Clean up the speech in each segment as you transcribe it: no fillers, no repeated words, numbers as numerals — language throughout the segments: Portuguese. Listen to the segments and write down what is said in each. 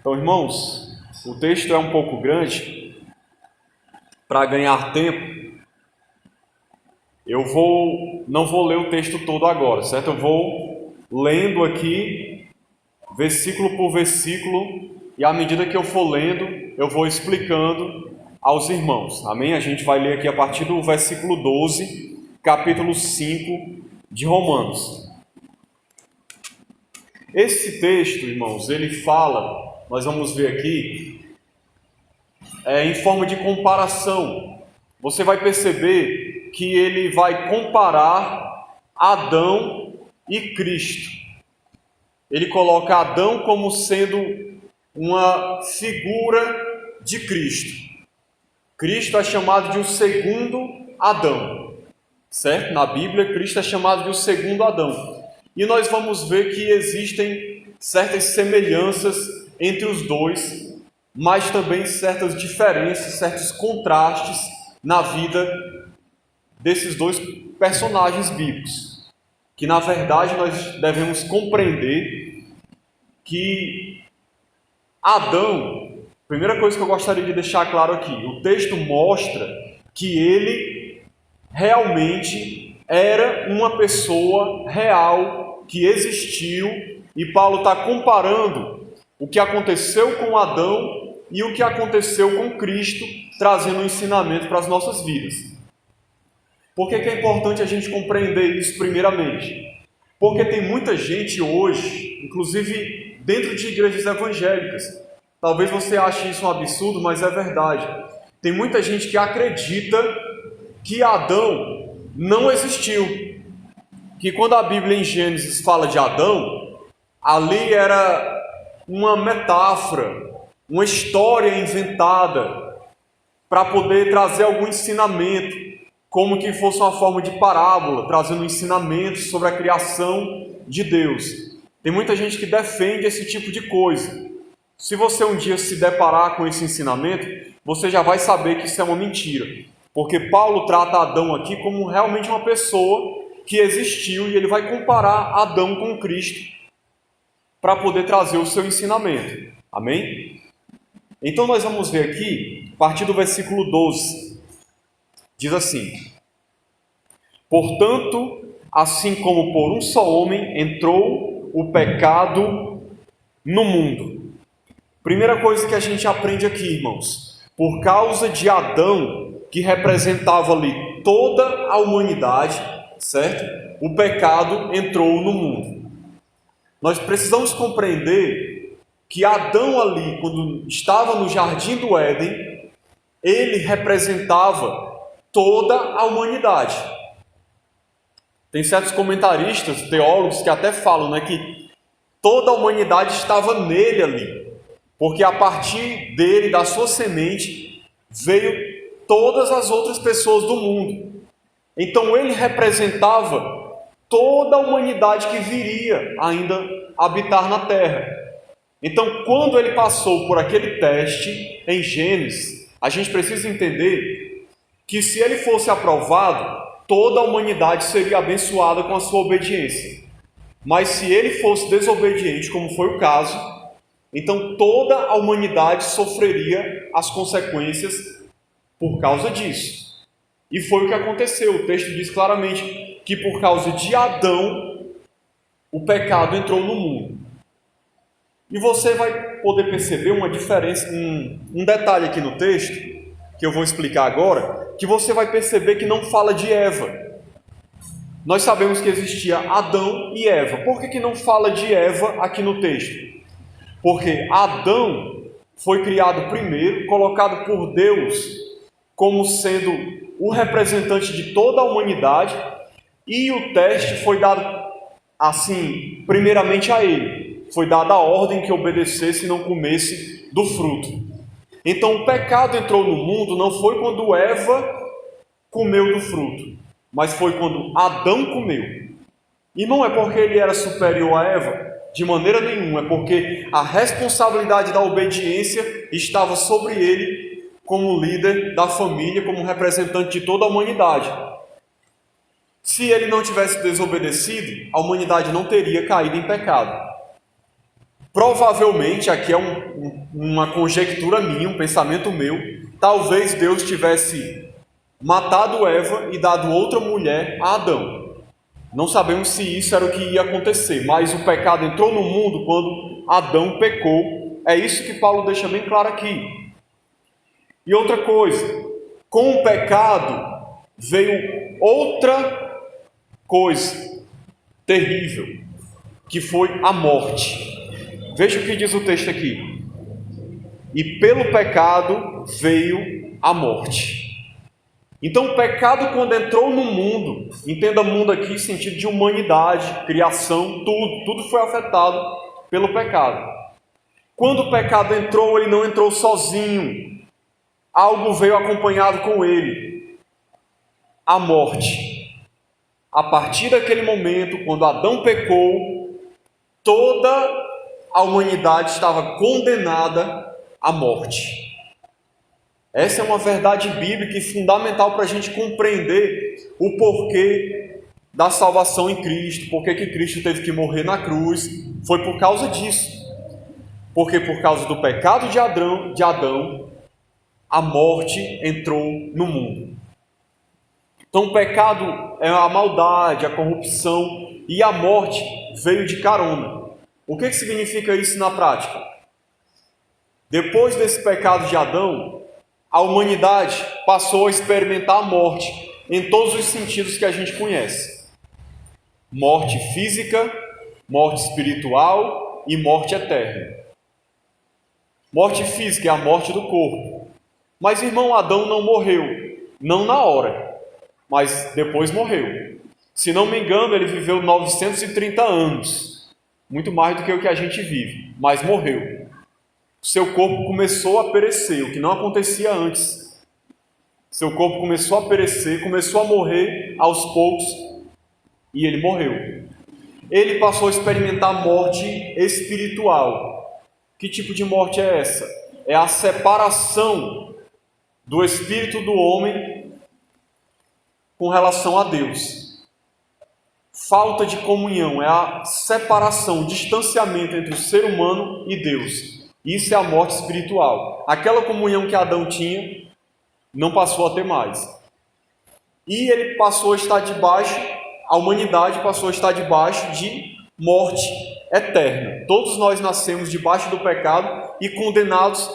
Então, irmãos, o texto é um pouco grande. Para ganhar tempo, não vou ler o texto todo agora, certo? Eu vou lendo aqui, versículo por versículo, e à medida que eu for lendo, eu vou explicando aos irmãos. Amém? A gente vai ler aqui a partir do versículo 12, capítulo 5 de Romanos. Esse texto, irmãos, ele fala, nós vamos ver aqui, em forma de comparação. Você vai perceber que ele vai comparar Adão e Cristo. Ele coloca Adão como sendo uma figura de Cristo. Cristo é chamado de o segundo Adão, certo? Na Bíblia, Cristo é chamado de o segundo Adão. E nós vamos ver que existem certas semelhanças entre os dois, mas também certas diferenças, certos contrastes na vida desses dois personagens bíblicos, que na verdade nós devemos compreender que Adão, primeira coisa que eu gostaria de deixar claro aqui, o texto mostra que ele realmente era uma pessoa real que existiu, e Paulo está comparando o que aconteceu com Adão e o que aconteceu com Cristo, trazendo um ensinamento para as nossas vidas. Por que é importante a gente compreender isso primeiramente? Porque tem muita gente hoje, inclusive dentro de igrejas evangélicas, talvez você ache isso um absurdo, mas é verdade. Tem muita gente que acredita que Adão não existiu. Que quando a Bíblia em Gênesis fala de Adão, ali era uma metáfora, uma história inventada para poder trazer algum ensinamento, como que fosse uma forma de parábola, trazendo ensinamentos sobre a criação de Deus. Tem muita gente que defende esse tipo de coisa. Se você um dia se deparar com esse ensinamento, você já vai saber que isso é uma mentira. Porque Paulo trata Adão aqui como realmente uma pessoa que existiu, e ele vai comparar Adão com Cristo para poder trazer o seu ensinamento. Amém? Então nós vamos ver aqui, a partir do versículo 12, diz assim: portanto, assim como por um só homem entrou o pecado no mundo. Primeira coisa que a gente aprende aqui, irmãos, por causa de Adão, que representava ali toda a humanidade, certo? O pecado entrou no mundo. Nós precisamos compreender que Adão ali, quando estava no jardim do Éden, ele representava toda a humanidade. Tem certos comentaristas, teólogos, que até falam, que toda a humanidade estava nele ali, porque a partir dele, da sua semente, veio todas as outras pessoas do mundo. Então ele representava toda a humanidade que viria ainda habitar na terra. Então, quando ele passou por aquele teste em Gênesis, a gente precisa entender que se ele fosse aprovado, toda a humanidade seria abençoada com a sua obediência. Mas se ele fosse desobediente, como foi o caso, então toda a humanidade sofreria as consequências por causa disso. E foi o que aconteceu. O texto diz claramente que por causa de Adão, o pecado entrou no mundo. E você vai poder perceber uma diferença, um detalhe aqui no texto, que eu vou explicar agora, que você vai perceber que não fala de Eva. Nós sabemos que existia Adão e Eva. Por que não fala de Eva aqui no texto? Porque Adão foi criado primeiro, colocado por Deus como sendo o representante de toda a humanidade, e o teste foi dado assim, primeiramente a ele. Foi dada a ordem que obedecesse e não comesse do fruto. Então o pecado entrou no mundo não foi quando Eva comeu do fruto, mas foi quando Adão comeu. E não é porque ele era superior a Eva, de maneira nenhuma, é porque a responsabilidade da obediência estava sobre ele como líder da família, como representante de toda a humanidade. Se ele não tivesse desobedecido, a humanidade não teria caído em pecado. Provavelmente, aqui é uma conjectura minha, um pensamento meu, talvez Deus tivesse matado Eva e dado outra mulher a Adão. Não sabemos se isso era o que ia acontecer, mas o pecado entrou no mundo quando Adão pecou. É isso que Paulo deixa bem claro aqui. E outra coisa, com o pecado veio outra coisa terrível, que foi a morte. Veja o que diz o texto aqui. E pelo pecado veio a morte. Então o pecado, quando entrou no mundo, entenda mundo aqui em sentido de humanidade, criação, tudo foi afetado pelo pecado. Quando o pecado entrou, ele não entrou sozinho. Algo veio acompanhado com ele. A morte. A partir daquele momento, quando Adão pecou, toda a humanidade estava condenada à morte. Essa é uma verdade bíblica e fundamental para a gente compreender o porquê da salvação em Cristo, porquê que Cristo teve que morrer na cruz. Foi por causa disso. Porque por causa do pecado de Adão, a morte entrou no mundo. Então o pecado é a maldade, a corrupção, e a morte veio de carona. O que significa isso na prática? Depois desse pecado de Adão, a humanidade passou a experimentar a morte em todos os sentidos que a gente conhece. Morte física, morte espiritual e morte eterna. Morte física é a morte do corpo. Mas irmão, Adão não morreu, não na hora, mas depois morreu. Se não me engano, ele viveu 930 anos. Muito mais do que o que a gente vive, mas morreu. Seu corpo começou a perecer, o que não acontecia antes. Seu corpo começou a perecer, começou a morrer aos poucos, e ele morreu. Ele passou a experimentar morte espiritual. Que tipo de morte é essa? É a separação do espírito do homem com relação a Deus. Falta de comunhão, é a separação, o distanciamento entre o ser humano e Deus. Isso é a morte espiritual. Aquela comunhão que Adão tinha, não passou a ter mais. E ele passou a estar debaixo, a humanidade passou a estar debaixo de morte eterna. Todos nós nascemos debaixo do pecado e condenados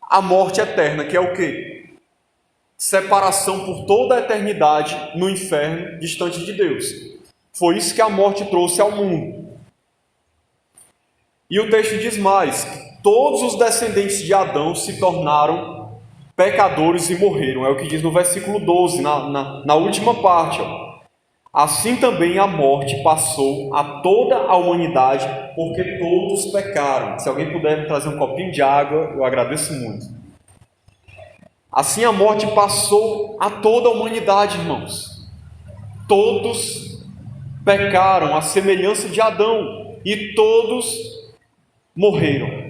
à morte eterna, que é o quê? Separação por toda a eternidade no inferno, distante de Deus. Foi isso que a morte trouxe ao mundo. E o texto diz mais, que todos os descendentes de Adão se tornaram pecadores e morreram. É o que diz no versículo 12, na última parte. Assim também a morte passou a toda a humanidade, porque todos pecaram. Se alguém puder me trazer um copinho de água, eu agradeço muito. Assim a morte passou a toda a humanidade, irmãos. Todos pecaram à semelhança de Adão e todos morreram.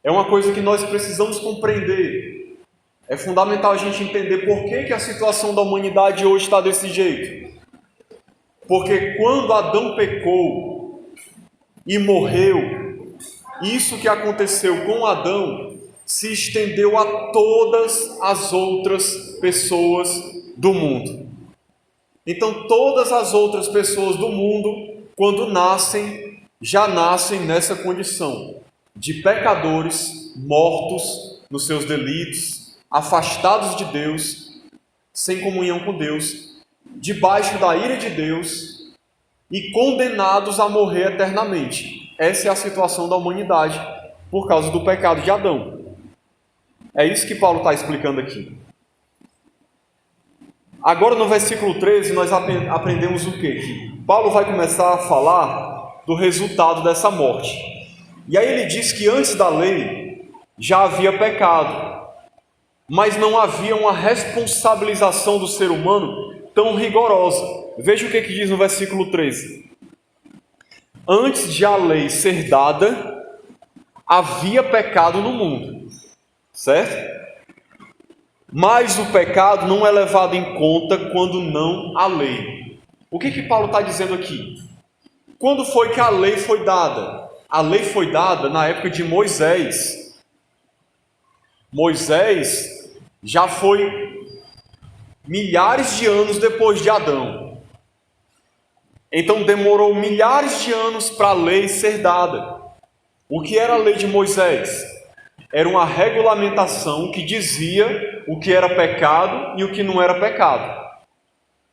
É uma coisa que nós precisamos compreender. É fundamental a gente entender por que a situação da humanidade hoje está desse jeito. Porque quando Adão pecou e morreu, isso que aconteceu com Adão se estendeu a todas as outras pessoas do mundo. Então, todas as outras pessoas do mundo, quando nascem, já nascem nessa condição de pecadores, mortos nos seus delitos, afastados de Deus, sem comunhão com Deus, debaixo da ira de Deus e condenados a morrer eternamente. Essa é a situação da humanidade por causa do pecado de Adão. É isso que Paulo está explicando aqui. Agora no versículo 13 nós aprendemos o quê? Que Paulo vai começar a falar do resultado dessa morte. E aí ele diz que antes da lei já havia pecado, mas não havia uma responsabilização do ser humano tão rigorosa. Veja o que diz no versículo 13. Antes de a lei ser dada, havia pecado no mundo, certo? Mas o pecado não é levado em conta quando não há lei. O que Paulo está dizendo aqui? Quando foi que a lei foi dada? A lei foi dada na época de Moisés. Moisés já foi milhares de anos depois de Adão. Então demorou milhares de anos para a lei ser dada. O que era a lei de Moisés? Era uma regulamentação que dizia o que era pecado e o que não era pecado.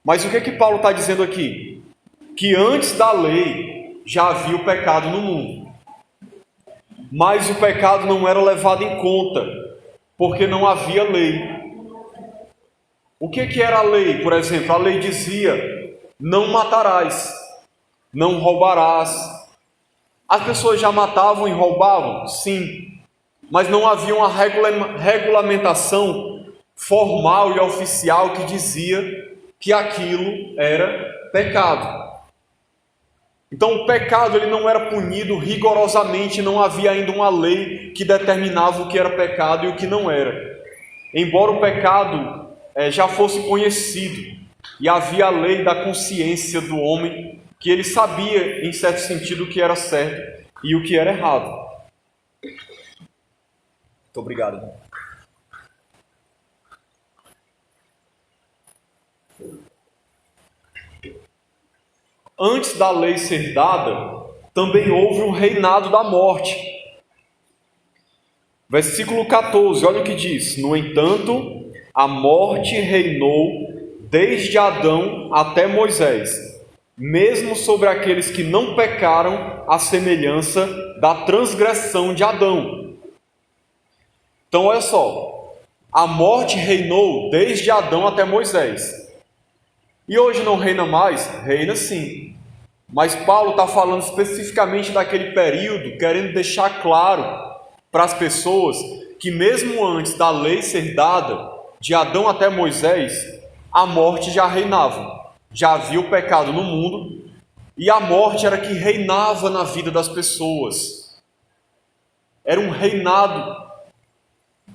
Mas o que é que Paulo está dizendo aqui? Que antes da lei já havia o pecado no mundo. Mas o pecado não era levado em conta, porque não havia lei. O que era a lei? Por exemplo, a lei dizia: não matarás, não roubarás. As pessoas já matavam e roubavam? Sim. Mas não havia uma regulamentação formal e oficial que dizia que aquilo era pecado. Então o pecado ele não era punido rigorosamente, não havia ainda uma lei que determinava o que era pecado e o que não era. Embora o pecado já fosse conhecido, e havia a lei da consciência do homem, que ele sabia, em certo sentido, o que era certo e o que era errado. Muito obrigado, irmão. Antes da lei ser dada, também houve um reinado da morte. Versículo 14, olha o que diz: no entanto, a morte reinou desde Adão até Moisés, mesmo sobre aqueles que não pecaram à semelhança da transgressão de Adão. Então olha só, a morte reinou desde Adão até Moisés. E hoje não reina mais? Reina sim. Mas Paulo está falando especificamente daquele período, querendo deixar claro para as pessoas que mesmo antes da lei ser dada, de Adão até Moisés, a morte já reinava. Já havia o pecado no mundo e a morte era que reinava na vida das pessoas. Era um reinado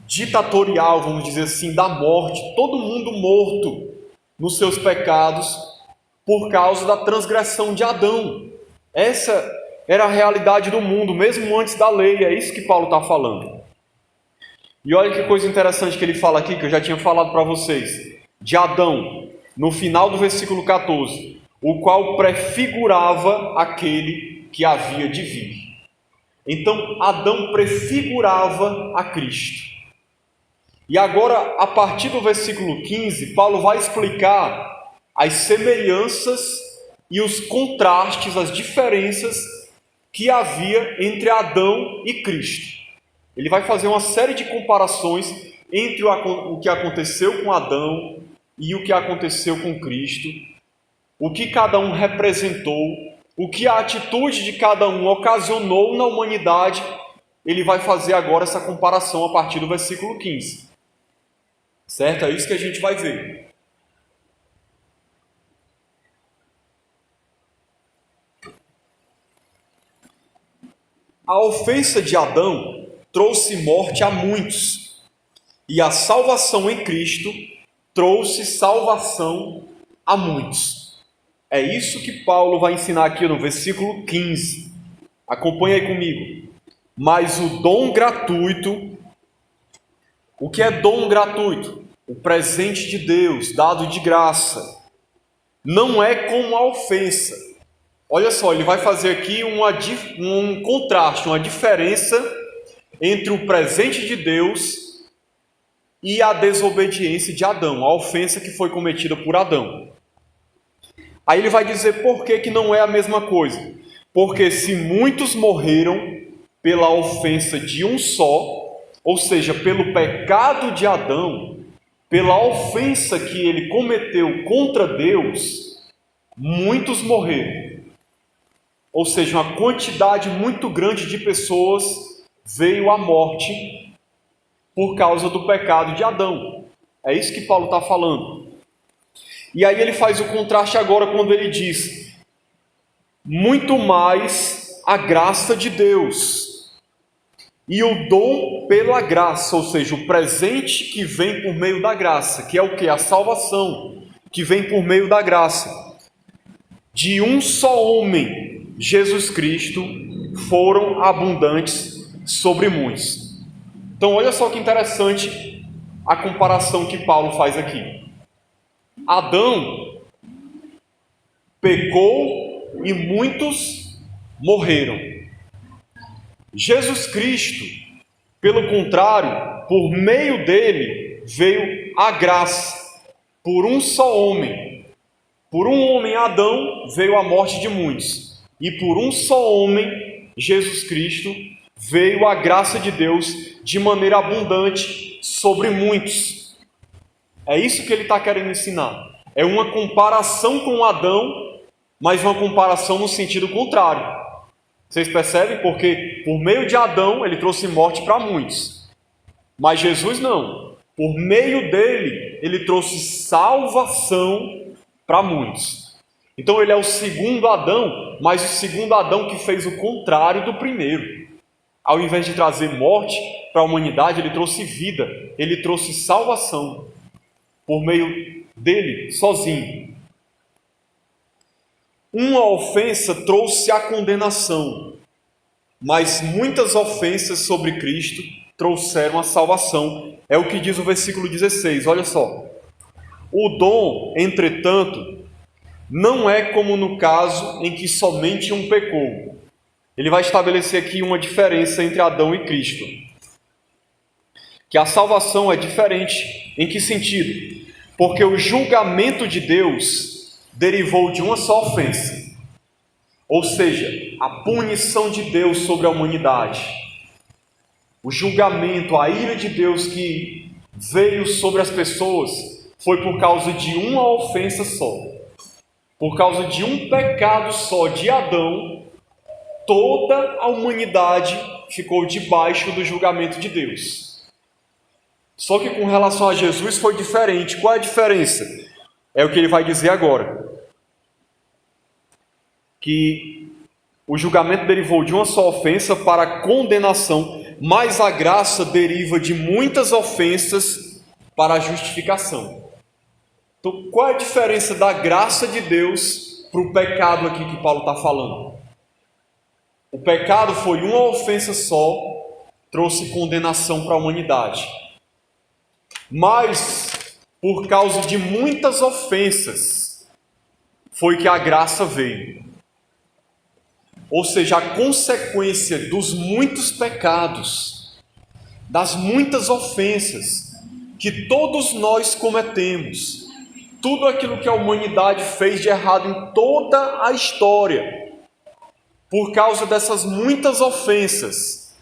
ditatorial, vamos dizer assim, da morte. Todo mundo morto nos seus pecados por causa da transgressão de Adão. Essa era a realidade do mundo, mesmo antes da lei. É isso que Paulo está falando. E olha que coisa interessante que ele fala aqui, que eu já tinha falado para vocês. De Adão, no final do versículo 14, o qual prefigurava aquele que havia de vir. Então, Adão prefigurava a Cristo. E agora, a partir do versículo 15, Paulo vai explicar as semelhanças e os contrastes, as diferenças que havia entre Adão e Cristo. Ele vai fazer uma série de comparações entre o que aconteceu com Adão e o que aconteceu com Cristo, o que cada um representou, o que a atitude de cada um ocasionou na humanidade. Ele vai fazer agora essa comparação a partir do versículo 15. Certo? É isso que a gente vai ver. A ofensa de Adão trouxe morte a muitos, e a salvação em Cristo trouxe salvação a muitos. É isso que Paulo vai ensinar aqui no versículo 15. Acompanhe aí comigo. Mas o dom gratuito, o que é dom gratuito? O presente de Deus, dado de graça, não é como a ofensa. Olha só, ele vai fazer aqui um contraste, uma diferença entre o presente de Deus e a desobediência de Adão, a ofensa que foi cometida por Adão. Aí ele vai dizer por que não é a mesma coisa. Porque se muitos morreram pela ofensa de um só, ou seja, pelo pecado de Adão, pela ofensa que ele cometeu contra Deus, muitos morreram. Ou seja, uma quantidade muito grande de pessoas veio à morte por causa do pecado de Adão. É isso que Paulo está falando. E aí ele faz o contraste agora quando ele diz: muito mais a graça de Deus e o dom pela graça, ou seja, o presente que vem por meio da graça, que é o que? A salvação, que vem por meio da graça, de um só homem, Jesus Cristo, foram abundantes sobre muitos. Então, olha só que interessante a comparação que Paulo faz aqui. Adão pecou e muitos morreram. Jesus Cristo, pelo contrário, por meio dele veio a graça, por um só homem. Por um homem, Adão, veio a morte de muitos. E por um só homem, Jesus Cristo, veio a graça de Deus de maneira abundante sobre muitos. É isso que ele está querendo ensinar. É uma comparação com Adão, mas uma comparação no sentido contrário. Vocês percebem? Porque por meio de Adão ele trouxe morte para muitos. Mas Jesus não. Por meio dele, ele trouxe salvação para muitos. Então ele é o segundo Adão, mas o segundo Adão que fez o contrário do primeiro. Ao invés de trazer morte para a humanidade, ele trouxe vida, ele trouxe salvação por meio dele, sozinho. Uma ofensa trouxe a condenação, mas muitas ofensas sobre Cristo trouxeram a salvação. É o que diz o versículo 16, olha só. O dom, entretanto, não é como no caso em que somente um pecou. Ele vai estabelecer aqui uma diferença entre Adão e Cristo. Que a salvação é diferente. Em que sentido? Porque o julgamento de Deus derivou de uma só ofensa. Ou seja, a punição de Deus sobre a humanidade. O julgamento, a ira de Deus que veio sobre as pessoas foi por causa de uma ofensa só. Por causa de um pecado só de Adão, toda a humanidade ficou debaixo do julgamento de Deus. Só que com relação a Jesus foi diferente. Qual é a diferença? É o que ele vai dizer agora. Que o julgamento derivou de uma só ofensa para a condenação, mas a graça deriva de muitas ofensas para a justificação. Então, qual é a diferença da graça de Deus para o pecado aqui que Paulo está falando? O pecado foi uma ofensa só, trouxe condenação para a humanidade. Mas, por causa de muitas ofensas, foi que a graça veio. Ou seja, a consequência dos muitos pecados, das muitas ofensas que todos nós cometemos, tudo aquilo que a humanidade fez de errado em toda a história, por causa dessas muitas ofensas,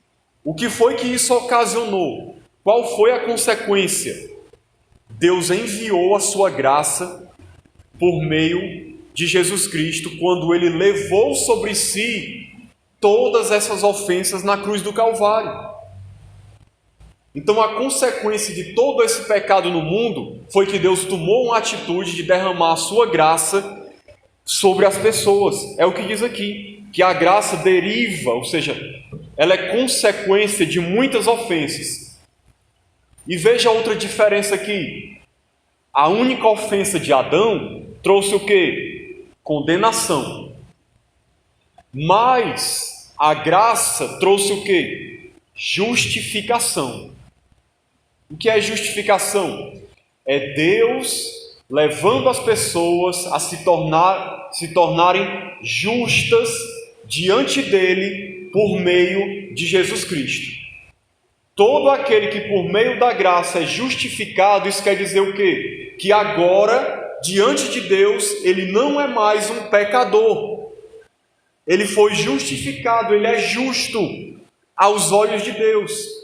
o que foi que isso ocasionou? Qual foi a consequência? Deus enviou a sua graça por meio de Jesus Cristo, quando ele levou sobre si todas essas ofensas na cruz do Calvário. Então a consequência de todo esse pecado no mundo foi que Deus tomou uma atitude de derramar a sua graça sobre as pessoas. É o que diz aqui, que a graça deriva, ou seja, ela é consequência de muitas ofensas. E veja outra diferença aqui. A única ofensa de Adão trouxe o quê? Condenação. Mas a graça trouxe o quê? Justificação. O que é justificação? É Deus levando as pessoas a se tornarem justas diante dele por meio de Jesus Cristo. Todo aquele que por meio da graça é justificado, isso quer dizer o quê? Que agora, diante de Deus, ele não é mais um pecador. Ele foi justificado, ele é justo aos olhos de Deus.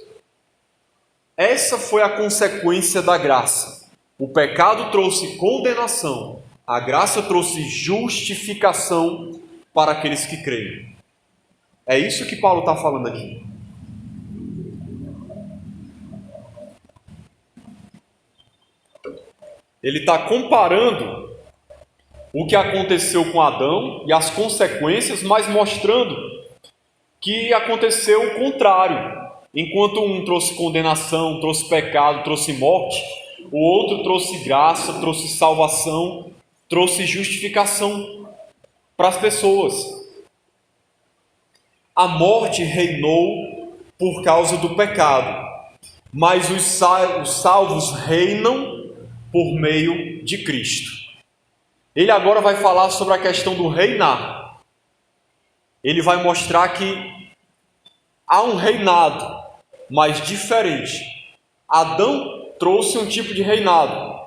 Essa foi a consequência da graça. O pecado trouxe condenação, a graça trouxe justificação para aqueles que creem. É isso que Paulo está falando aqui. Ele está comparando o que aconteceu com Adão e as consequências, mas mostrando que aconteceu o contrário. Enquanto um trouxe condenação, trouxe pecado, trouxe morte, o outro trouxe graça, trouxe salvação, trouxe justificação para as pessoas. A morte reinou por causa do pecado, mas os salvos reinam por meio de Cristo. Ele agora vai falar sobre a questão do reinar. Ele vai mostrar que há um reinado, mas diferente. Adão trouxe um tipo de reinado.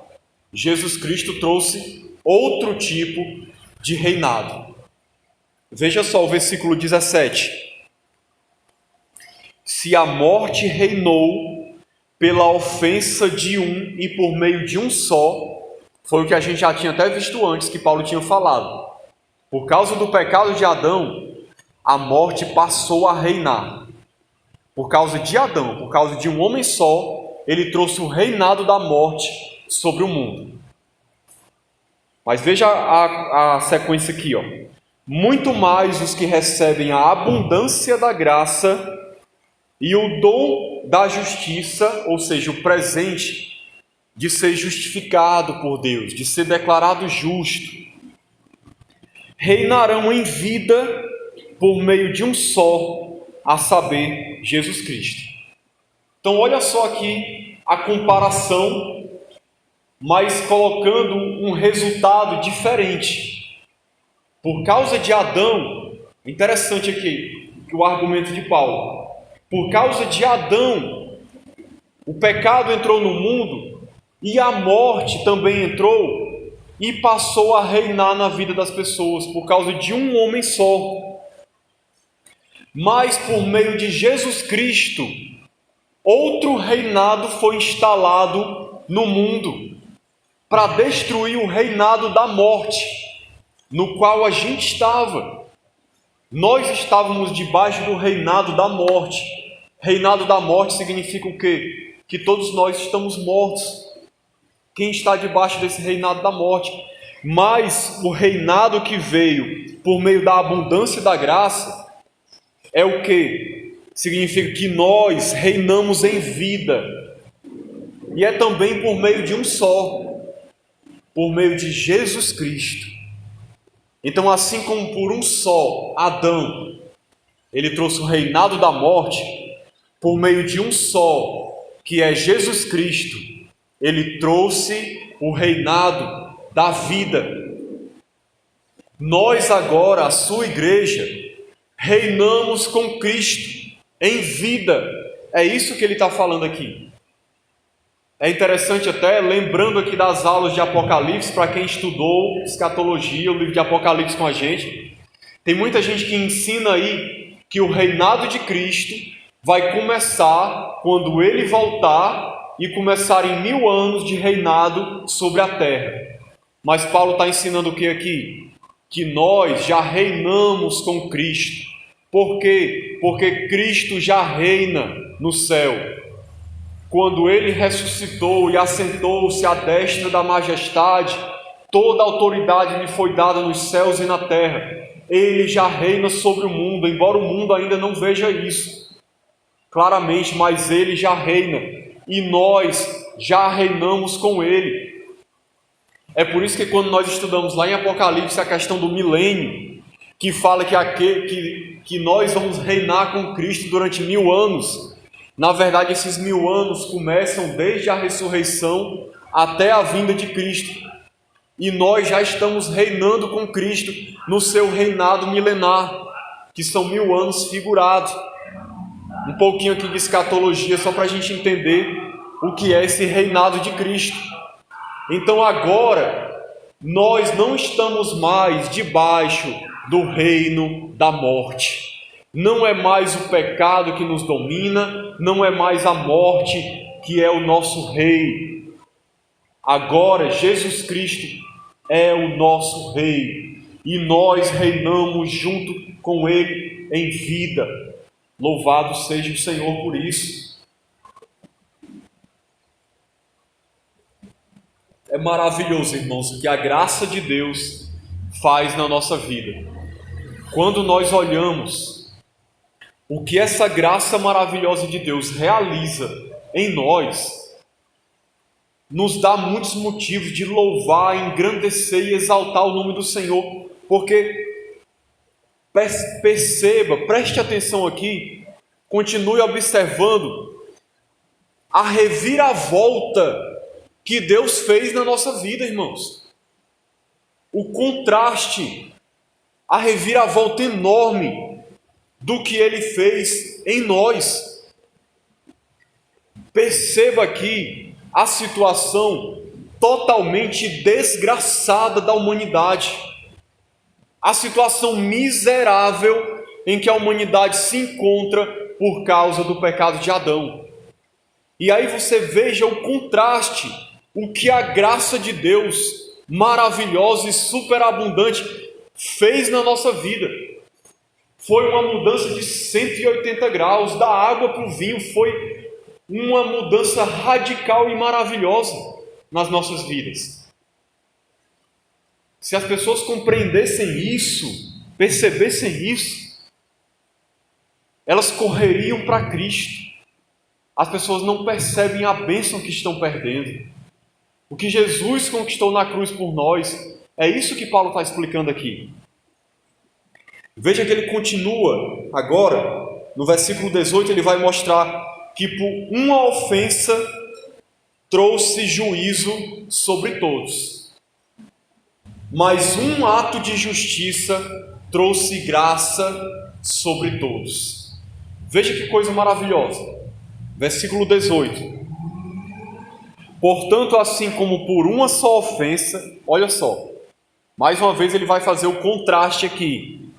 Jesus Cristo trouxe outro tipo de reinado. Veja só o versículo 17. Se a morte reinou pela ofensa de um e por meio de um só, foi o que a gente já tinha até visto antes, que Paulo tinha falado. Por causa do pecado de Adão, a morte passou a reinar. Por causa de Adão, por causa de um homem só, ele trouxe o reinado da morte sobre o mundo. Mas veja a sequência aqui, ó. Muito mais os que recebem a abundância da graça e o dom da justiça, ou seja, o presente de ser justificado por Deus, de ser declarado justo, reinarão em vida por meio de um só, a saber, Jesus Cristo. Então olha só aqui a comparação, mas colocando um resultado diferente. Por causa de Adão, interessante aqui o argumento de Paulo. Por causa de Adão, o pecado entrou no mundo e a morte também entrou e passou a reinar na vida das pessoas por causa de um homem só. Mas por meio de Jesus Cristo, outro reinado foi instalado no mundo para destruir o reinado da morte, no qual a gente estava. Nós estávamos debaixo do reinado da morte. Reinado da morte significa o quê? Que todos nós estamos mortos. Quem está debaixo desse reinado da morte? Mas o reinado que veio por meio da abundância da graça é o quê? Significa que nós reinamos em vida. E é também por meio de um só, por meio de Jesus Cristo. Então, assim como por um só, Adão, ele trouxe o reinado da morte, por meio de um só, que é Jesus Cristo, ele trouxe o reinado da vida. Nós agora, a sua igreja, reinamos com Cristo em vida. É isso que ele está falando aqui. É interessante até, lembrando aqui das aulas de Apocalipse, para quem estudou escatologia, o livro de Apocalipse com a gente, tem muita gente que ensina aí que o reinado de Cristo vai começar quando ele voltar e começar em 1000 anos de reinado sobre a terra. Mas Paulo está ensinando o que aqui? Que nós já reinamos com Cristo. Por quê? Porque Cristo já reina no céu. Quando ele ressuscitou e assentou-se à destra da majestade, toda a autoridade lhe foi dada nos céus e na terra. Ele já reina sobre o mundo, embora o mundo ainda não veja isso claramente, mas ele já reina e nós já reinamos com ele. É por isso que quando nós estudamos lá em Apocalipse a questão do milênio, que fala que nós vamos reinar com Cristo durante 1000 anos, na verdade esses 1000 anos começam desde a ressurreição até a vinda de Cristo. E nós já estamos reinando com Cristo no seu reinado milenar, que são 1000 anos figurados. Um pouquinho aqui de escatologia, só para a gente entender o que é esse reinado de Cristo. Então agora, nós não estamos mais debaixo do reino da morte. Não é mais o pecado que nos domina, não é mais a morte que é o nosso rei. Agora, Jesus Cristo é o nosso rei e nós reinamos junto com ele em vida. Louvado seja o Senhor por isso. É maravilhoso, irmãos, o que a graça de Deus faz na nossa vida. Quando nós olhamos o que essa graça maravilhosa de Deus realiza em nós, nos dá muitos motivos de louvar, engrandecer e exaltar o nome do Senhor, porque Perceba, preste atenção aqui, continue observando a reviravolta que Deus fez na nossa vida, irmãos. O contraste, a reviravolta enorme do que Ele fez em nós. Perceba aqui a situação totalmente desgraçada da humanidade. A situação miserável em que a humanidade se encontra por causa do pecado de Adão. E aí você veja o contraste, o que a graça de Deus, maravilhosa e superabundante, fez na nossa vida. Foi uma mudança de 180 graus, da água para o vinho, foi uma mudança radical e maravilhosa nas nossas vidas. Se as pessoas compreendessem isso, percebessem isso, elas correriam para Cristo. As pessoas não percebem a bênção que estão perdendo. O que Jesus conquistou na cruz por nós, é isso que Paulo está explicando aqui. Veja que ele continua agora, no versículo 18, ele vai mostrar que por uma ofensa trouxe juízo sobre todos. Mas um ato de justiça trouxe graça sobre todos. Veja que coisa maravilhosa. Versículo 18. Portanto, assim como por uma só ofensa, olha só, mais uma vez ele vai fazer o contraste aqui.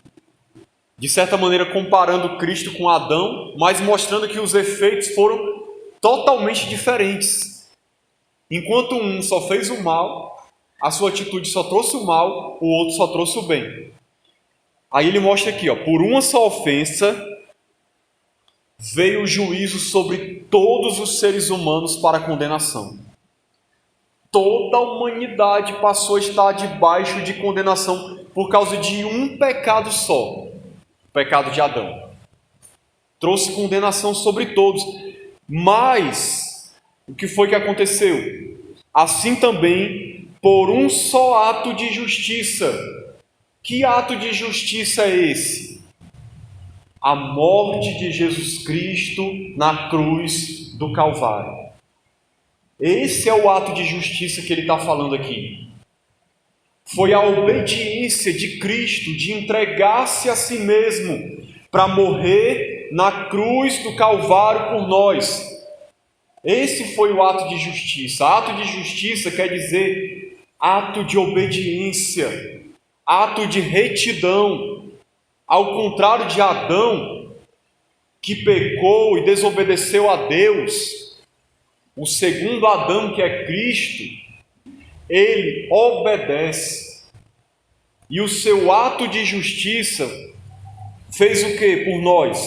De certa maneira comparando Cristo com Adão, mas mostrando que os efeitos foram totalmente diferentes. Enquanto um só fez o mal, a sua atitude só trouxe o mal, o outro só trouxe o bem. Aí ele mostra aqui, por uma só ofensa, veio o juízo sobre todos os seres humanos para condenação. Toda a humanidade passou a estar debaixo de condenação por causa de um pecado só, o pecado de Adão. Trouxe condenação sobre todos. Mas, o que foi que aconteceu? Assim também, por um só ato de justiça. Que ato de justiça é esse? A morte de Jesus Cristo na cruz do Calvário. Esse é o ato de justiça que ele está falando aqui. Foi a obediência de Cristo de entregar-se a si mesmo para morrer na cruz do Calvário por nós. Esse foi o ato de justiça. Ato de justiça quer dizer ato de obediência, ato de retidão. Ao contrário de Adão, que pecou e desobedeceu a Deus, o segundo Adão, que é Cristo, ele obedece. E o seu ato de justiça fez o que por nós?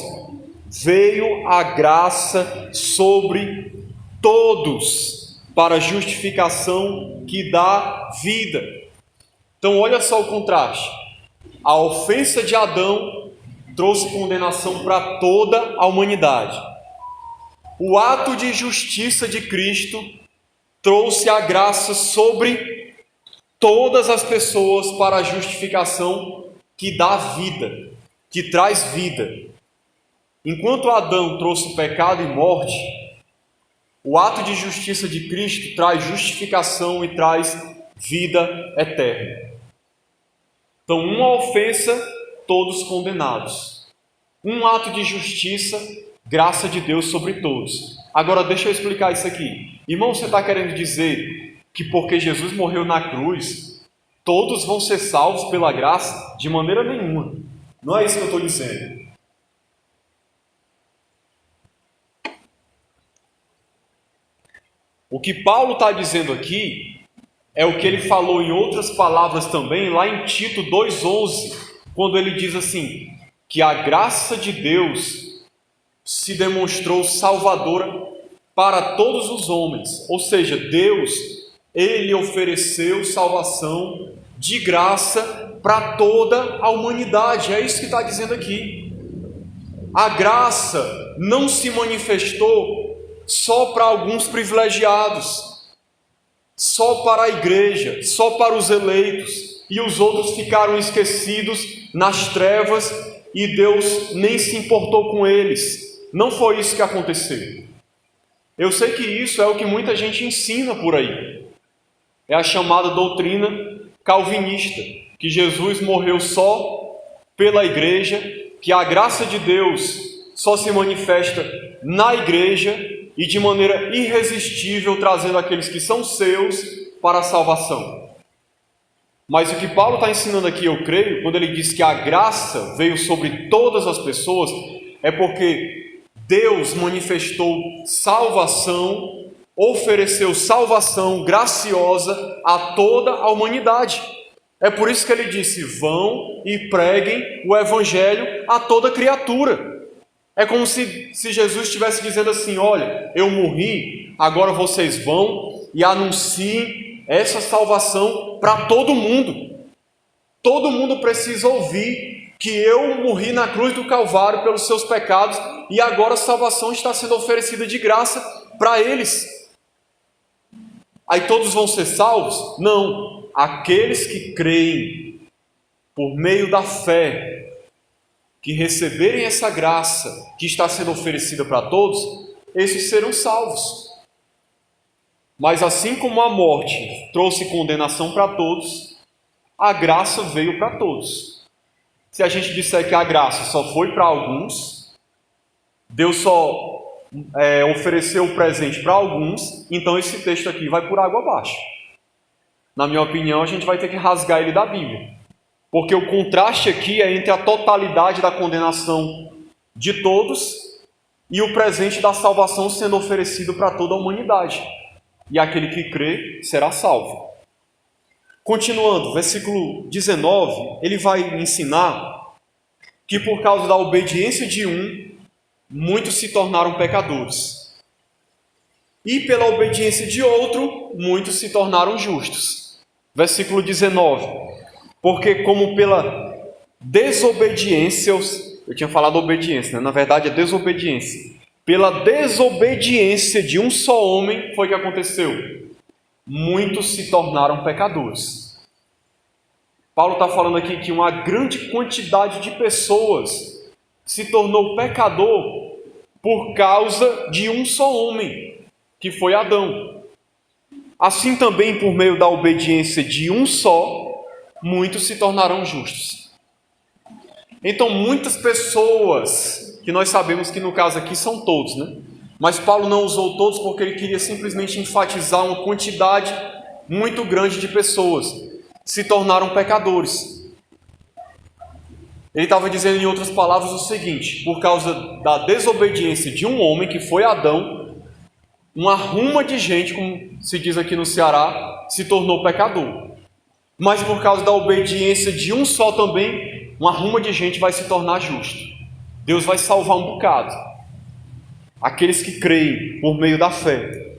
Veio a graça sobre todos, para a justificação que dá vida. Então olha só o contraste. A ofensa de Adão trouxe condenação para toda a humanidade. O ato de justiça de Cristo trouxe a graça sobre todas as pessoas para a justificação que dá vida, que traz vida. Enquanto Adão trouxe pecado e morte, o ato de justiça de Cristo traz justificação e traz vida eterna. Então, uma ofensa, todos condenados. Um ato de justiça, graça de Deus sobre todos. Agora, deixa eu explicar isso aqui. Irmão, você está querendo dizer que porque Jesus morreu na cruz, todos vão ser salvos pela graça? De maneira nenhuma. Não é isso que eu estou dizendo. O que Paulo está dizendo aqui é o que ele falou em outras palavras também, lá em Tito 2,11, quando ele diz assim, que a graça de Deus se demonstrou salvadora para todos os homens. Ou seja, Deus, ele ofereceu salvação de graça para toda a humanidade. É isso que está dizendo aqui. A graça não se manifestou só para alguns privilegiados, só para a igreja, só para os eleitos. e os outros ficaram esquecidos nas trevas e Deus nem se importou com eles. Não foi isso que aconteceu. Eu sei que isso é o que muita gente ensina por aí. É a chamada doutrina calvinista, que Jesus morreu só pela igreja, que a graça de Deus só se manifesta na igreja e de maneira irresistível trazendo aqueles que são seus para a salvação. Mas o que Paulo está ensinando aqui, eu creio, quando ele diz que a graça veio sobre todas as pessoas, é porque Deus manifestou salvação, ofereceu salvação graciosa a toda a humanidade. É por isso que ele disse: vão e preguem o evangelho a toda criatura. É como se Jesus estivesse dizendo assim: olha, eu morri, agora vocês vão e anunciem essa salvação para todo mundo. Todo mundo precisa ouvir que eu morri na cruz do Calvário pelos seus pecados e agora a salvação está sendo oferecida de graça para eles. Aí todos vão ser salvos? Não. Aqueles que creem por meio da fé, que receberem essa graça que está sendo oferecida para todos, esses serão salvos. Mas assim como a morte trouxe condenação para todos, a graça veio para todos. Se a gente disser que a graça só foi para alguns, Deus só ofereceu o presente para alguns, então esse texto aqui vai por água abaixo. Na minha opinião, a gente vai ter que rasgar ele da Bíblia. Porque o contraste aqui é entre a totalidade da condenação de todos e o presente da salvação sendo oferecido para toda a humanidade. E aquele que crê será salvo. Continuando, versículo 19, ele vai ensinar que por causa da obediência de um, muitos se tornaram pecadores. E pela obediência de outro, muitos se tornaram justos. Versículo 19. Porque como pela desobediência, eu tinha falado obediência, né? Na verdade é desobediência. Pela desobediência de um só homem foi que aconteceu. Muitos se tornaram pecadores. Paulo está falando aqui que uma grande quantidade de pessoas se tornou pecador por causa de um só homem, que foi Adão. Assim também, por meio da obediência de um só, muitos se tornarão justos. Então, muitas pessoas, que nós sabemos que no caso aqui são todos, né? Mas Paulo não usou todos porque ele queria simplesmente enfatizar uma quantidade muito grande de pessoas se tornaram pecadores. Ele estava dizendo, em outras palavras, o seguinte: por causa da desobediência de um homem, que foi Adão, uma ruma de gente, como se diz aqui no Ceará, se tornou pecador. Mas por causa da obediência de um só também, uma ruma de gente vai se tornar justo. Deus vai salvar um bocado. Aqueles que creem por meio da fé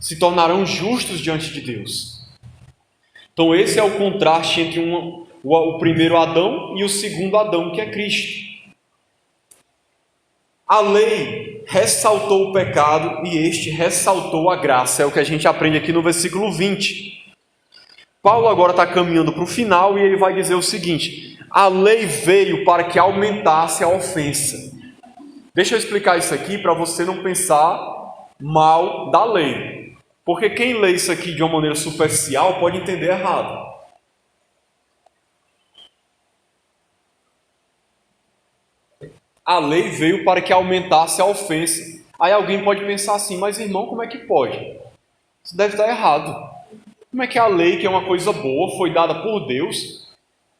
se tornarão justos diante de Deus. Então esse é o contraste entre o primeiro Adão e o segundo Adão, que é Cristo. A lei ressaltou o pecado e este ressaltou a graça. É o que a gente aprende aqui no versículo 20. Paulo agora está caminhando para o final e ele vai dizer o seguinte: a lei veio para que aumentasse a ofensa. Deixa eu explicar isso aqui para você não pensar mal da lei. Porque quem lê isso aqui de uma maneira superficial pode entender errado. A lei veio para que aumentasse a ofensa. Aí alguém pode pensar assim: mas irmão, como é que pode? Isso deve estar errado. Como é que a lei, que é uma coisa boa, foi dada por Deus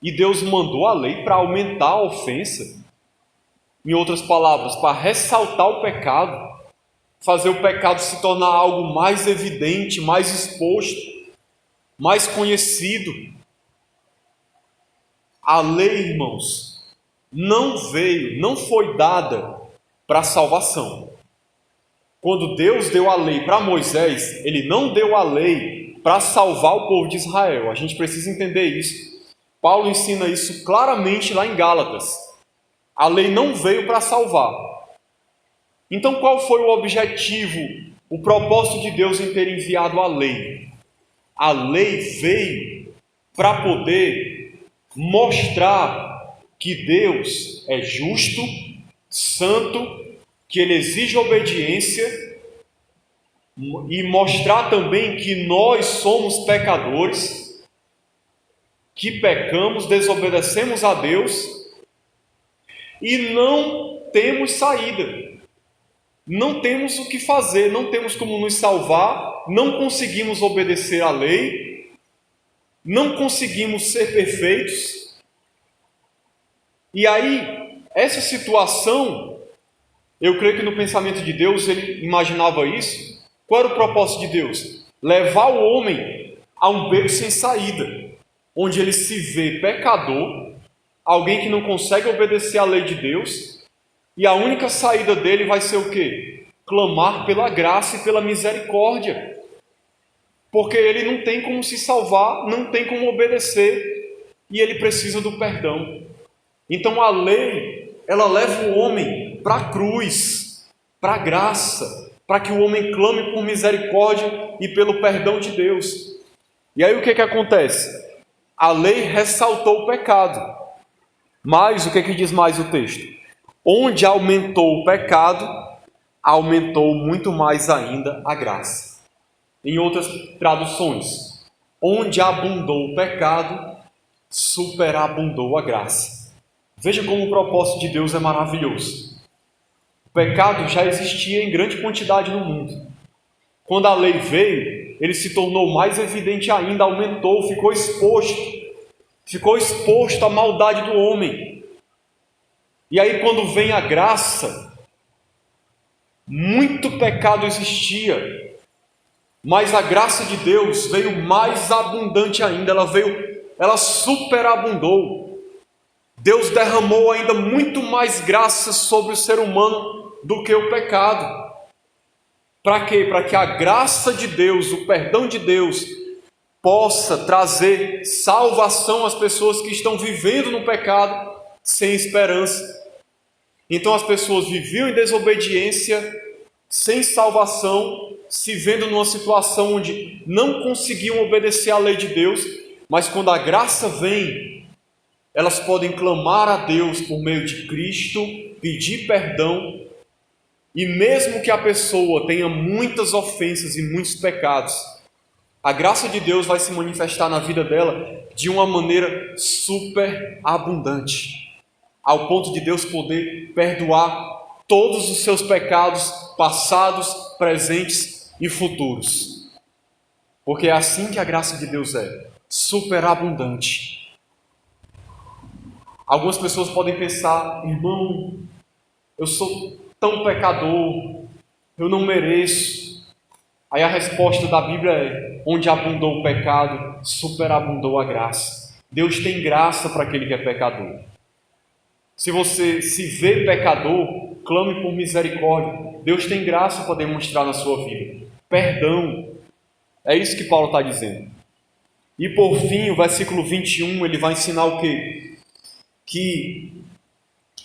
e Deus mandou a lei para aumentar a ofensa? Em outras palavras, para ressaltar o pecado, fazer o pecado se tornar algo mais evidente, mais exposto, mais conhecido. A lei, irmãos, não foi dada para salvação. Quando Deus deu a lei para Moisés, Ele não deu a lei para salvar o povo de Israel. A gente precisa entender isso. Paulo ensina isso claramente lá em Gálatas. A lei não veio para salvar. Então qual foi o objetivo, o propósito de Deus em ter enviado a lei? A lei veio para poder mostrar que Deus é justo, santo, que Ele exige obediência, e mostrar também que nós somos pecadores, que pecamos, desobedecemos a Deus e não temos saída, não temos o que fazer, não temos como nos salvar, não conseguimos obedecer à lei, não conseguimos ser perfeitos. E aí, essa situação, eu creio que no pensamento de Deus ele imaginava isso. Qual era o propósito de Deus? Levar o homem a um beco sem saída, onde ele se vê pecador, alguém que não consegue obedecer à lei de Deus, e a única saída dele vai ser o quê? Clamar pela graça e pela misericórdia, porque ele não tem como se salvar, não tem como obedecer, e ele precisa do perdão. Então a lei, ela leva o homem para a cruz, para a graça, para que o homem clame por misericórdia e pelo perdão de Deus. E aí o que acontece? A lei ressaltou o pecado. Mas o que diz mais o texto? Onde aumentou o pecado, aumentou muito mais ainda a graça. Em outras traduções, onde abundou o pecado, superabundou a graça. Veja como o propósito de Deus é maravilhoso. O pecado já existia em grande quantidade no mundo. Quando a lei veio, ele se tornou mais evidente ainda, aumentou, ficou exposto à maldade do homem. E aí quando vem a graça, muito pecado existia, mas a graça de Deus veio mais abundante ainda, ela superabundou. Deus derramou ainda muito mais graça sobre o ser humano do que o pecado. Para quê? Para que a graça de Deus, o perdão de Deus, possa trazer salvação às pessoas que estão vivendo no pecado sem esperança. Então as pessoas viviam em desobediência, sem salvação, se vendo numa situação onde não conseguiam obedecer à lei de Deus, mas quando a graça vem, elas podem clamar a Deus por meio de Cristo, pedir perdão, e mesmo que a pessoa tenha muitas ofensas e muitos pecados, a graça de Deus vai se manifestar na vida dela de uma maneira super abundante, ao ponto de Deus poder perdoar todos os seus pecados passados, presentes e futuros. Porque é assim que a graça de Deus é, super abundante. Algumas pessoas podem pensar: irmão, eu sou tão pecador, eu não mereço. Aí a resposta da Bíblia é: onde abundou o pecado, superabundou a graça. Deus tem graça para aquele que é pecador. Se você se vê pecador, clame por misericórdia. Deus tem graça para demonstrar na sua vida. Perdão. É isso que Paulo está dizendo. E por fim, o versículo 21, ele vai ensinar o quê? Que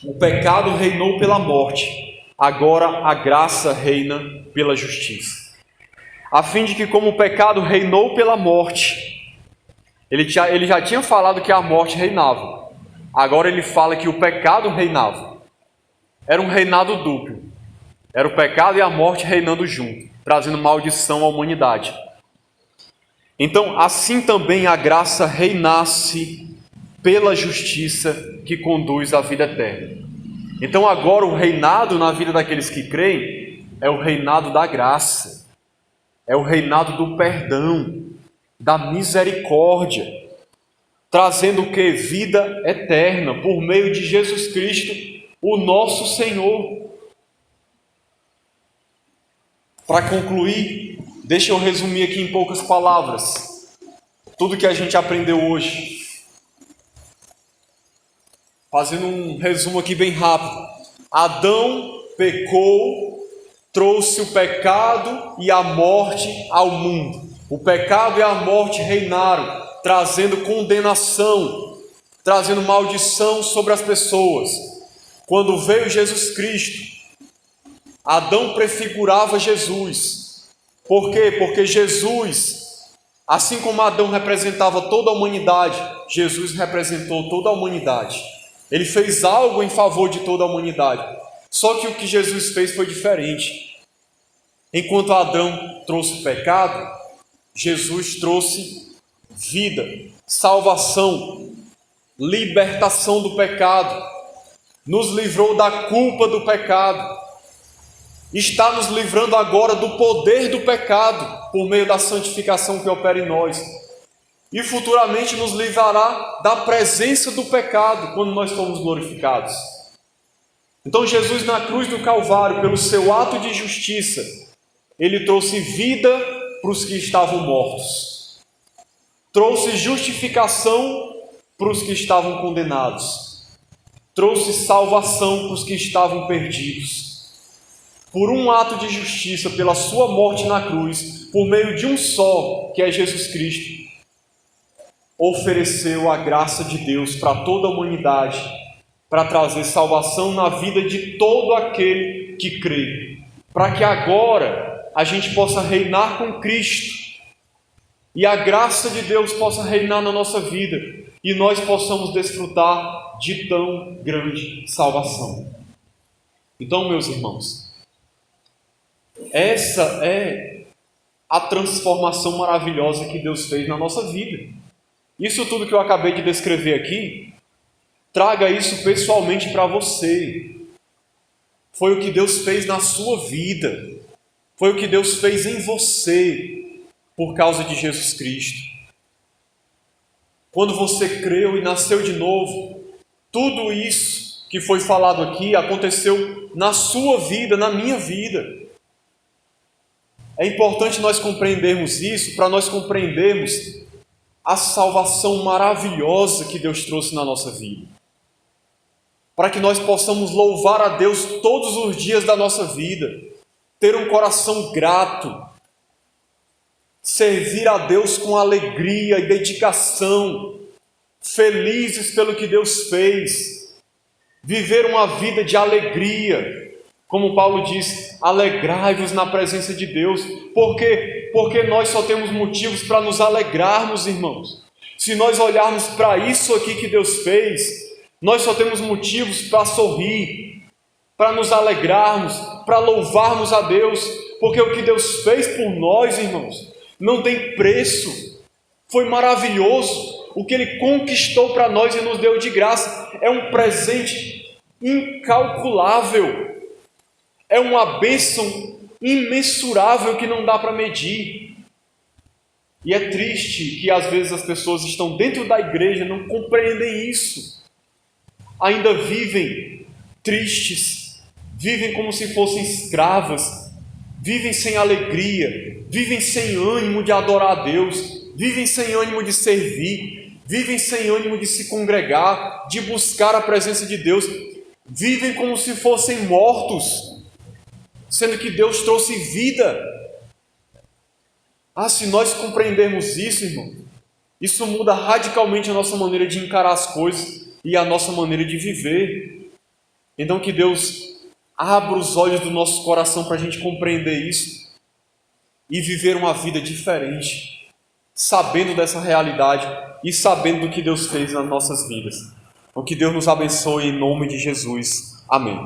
o pecado reinou pela morte, agora a graça reina pela justiça. A fim de que, como o pecado reinou pela morte, ele já tinha falado que a morte reinava. Agora ele fala que o pecado reinava. Era um reinado duplo. Era o pecado e a morte reinando junto, trazendo maldição à humanidade. Então, assim também a graça reinasse pela justiça que conduz à vida eterna. Então agora o reinado na vida daqueles que creem é o reinado da graça, é o reinado do perdão, da misericórdia, trazendo o que? Vida eterna, por meio de Jesus Cristo, o nosso Senhor. Para concluir, deixa eu resumir aqui em poucas palavras tudo que a gente aprendeu hoje. Fazendo um resumo aqui bem rápido. Adão pecou, trouxe o pecado e a morte ao mundo. O pecado e a morte reinaram, trazendo condenação, trazendo maldição sobre as pessoas. Quando veio Jesus Cristo, Adão prefigurava Jesus. Por quê? Porque Jesus, assim como Adão representava toda a humanidade, Jesus representou toda a humanidade. Ele fez algo em favor de toda a humanidade. Só que o que Jesus fez foi diferente. Enquanto Adão trouxe pecado, Jesus trouxe vida, salvação, libertação do pecado, nos livrou da culpa do pecado, está nos livrando agora do poder do pecado, por meio da santificação que opera em nós, e futuramente nos livrará da presença do pecado, quando nós formos glorificados. Então Jesus, na cruz do Calvário, pelo seu ato de justiça, ele trouxe vida para os que estavam mortos, trouxe justificação para os que estavam condenados, trouxe salvação para os que estavam perdidos. Por um ato de justiça, pela sua morte na cruz, por meio de um só, que é Jesus Cristo, ofereceu a graça de Deus para toda a humanidade, para trazer salvação na vida de todo aquele que crê, para que agora a gente possa reinar com Cristo, e a graça de Deus possa reinar na nossa vida, e nós possamos desfrutar de tão grande salvação. Então, meus irmãos, essa é a transformação maravilhosa que Deus fez na nossa vida. Isso tudo que eu acabei de descrever aqui, traga isso pessoalmente para você. Foi o que Deus fez na sua vida, foi o que Deus fez em você, por causa de Jesus Cristo. Quando você creu e nasceu de novo, tudo isso que foi falado aqui aconteceu na sua vida, na minha vida. É importante nós compreendermos isso, para nós compreendermos a salvação maravilhosa que Deus trouxe na nossa vida. Para que nós possamos louvar a Deus todos os dias da nossa vida, ter um coração grato, servir a Deus com alegria e dedicação, felizes pelo que Deus fez, viver uma vida de alegria, como Paulo diz, alegrai-vos na presença de Deus. Por quê? Porque nós só temos motivos para nos alegrarmos, irmãos. Se nós olharmos para isso aqui que Deus fez, nós só temos motivos para sorrir, para nos alegrarmos, para louvarmos a Deus, porque o que Deus fez por nós, irmãos, não tem preço. Foi maravilhoso. O que Ele conquistou para nós e nos deu de graça é um presente incalculável. É uma bênção imensurável que não dá para medir. E é triste que às vezes as pessoas estão dentro da igreja e não compreendem isso. Ainda vivem tristes, vivem como se fossem escravas, vivem sem alegria, vivem sem ânimo de adorar a Deus, vivem sem ânimo de servir, vivem sem ânimo de se congregar, de buscar a presença de Deus, vivem como se fossem mortos, sendo que Deus trouxe vida. Se nós compreendermos isso, irmão, isso muda radicalmente a nossa maneira de encarar as coisas e a nossa maneira de viver. Então que Deus abra os olhos do nosso coração para a gente compreender isso e viver uma vida diferente, sabendo dessa realidade e sabendo do que Deus fez nas nossas vidas. Então que Deus nos abençoe em nome de Jesus. Amém.